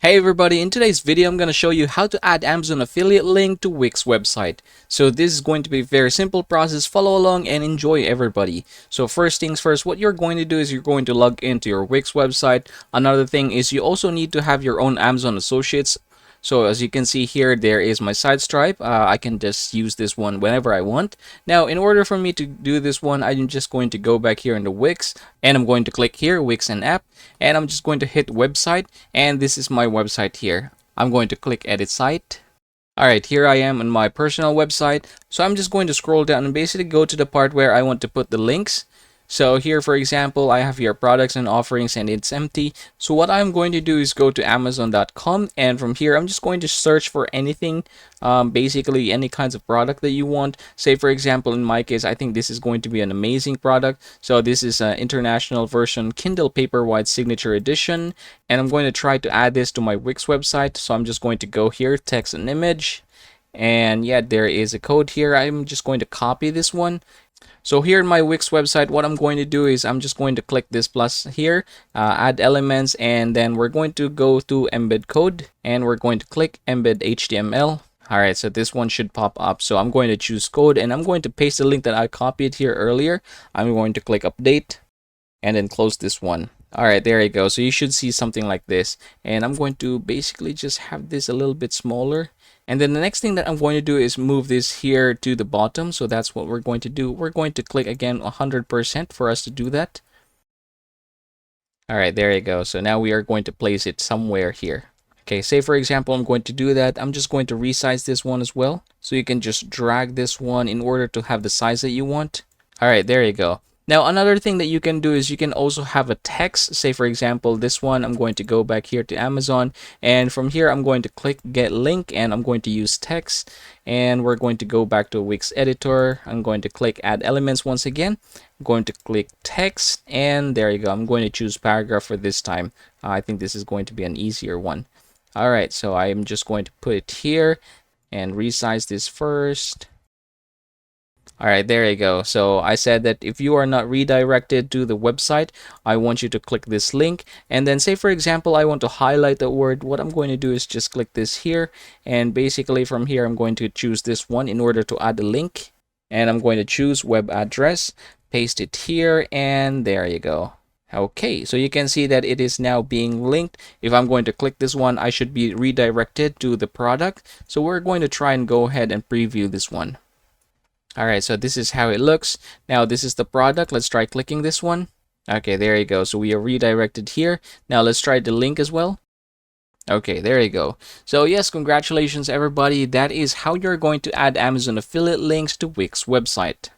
Hey everybody, in today's video I'm going to show you how to add Amazon affiliate link to Wix website. So this is going to be a very simple process. Follow along and enjoy everybody. So first things first, what you're going to do is you're going to log into your Wix website. Another thing is you also need to have your own Amazon associates. So as you can see here, there is my side stripe. I can just use this one whenever I want. Now, in order for me to do this one, I'm just going to go back here in the Wix and I'm going to click here, Wix and app, and I'm just going to hit website. And this is my website here. I'm going to click edit site. Alright, here I am on my personal website. So I'm just going to scroll down and basically go to the part where I want to put the links. So here, for example, I have here products and offerings and it's empty. So what I'm going to do is go to Amazon.com, and from here, I'm just going to search for anything, basically any kinds of product that you want. Say, for example, in my case, I think this is going to be an amazing product. So this is an international version Kindle Paperwhite Signature Edition. And I'm going to try to add this to my Wix website. So I'm just going to go here, text and image. And yeah, there is a code here. I'm just going to copy this one. So here in my Wix website, what I'm going to do is I'm just going to click this plus here, add elements, and then we're going to go to embed code and we're going to click embed HTML. Alright, so this one should pop up. So I'm going to choose code and I'm going to paste the link that I copied here earlier. I'm going to click update and then close this one. Alright, there you go. So you should see something like this. And I'm going to basically just have this a little bit smaller. And then the next thing that I'm going to do is move this here to the bottom. So that's what we're going to do. We're going to click again 100% for us to do that. Alright, there you go. So now we are going to place it somewhere here. Okay, say for example, I'm going to do that. I'm just going to resize this one as well. So you can just drag this one in order to have the size that you want. Alright, there you go. Now, another thing that you can do is you can also have a text. Say, for example, this one, I'm going to go back here to Amazon. And from here, I'm going to click get link and I'm going to use text. And we're going to go back to Wix editor. I'm going to click add elements once again. I'm going to click text. And there you go. I'm going to choose paragraph for this time. I think this is going to be an easier one. All right, so I'm just going to put it here and resize this first. Alright, there you go. So I said that if you are not redirected to the website, I want you to click this link. And then say, for example, I want to highlight the word. What I'm going to do is just click this here. And basically from here, I'm going to choose this one in order to add a link. And I'm going to choose web address, paste it here, and there you go. Okay, so you can see that it is now being linked. If I'm going to click this one, I should be redirected to the product. So we're going to try and go ahead and preview this one. Alright, so this is how it looks. Now this is the product. Let's try clicking this one. Okay, there you go. So we are redirected here. Now let's try the link as well. Okay, there you go. So yes, congratulations everybody. That is how you're going to add Amazon affiliate links to Wix website.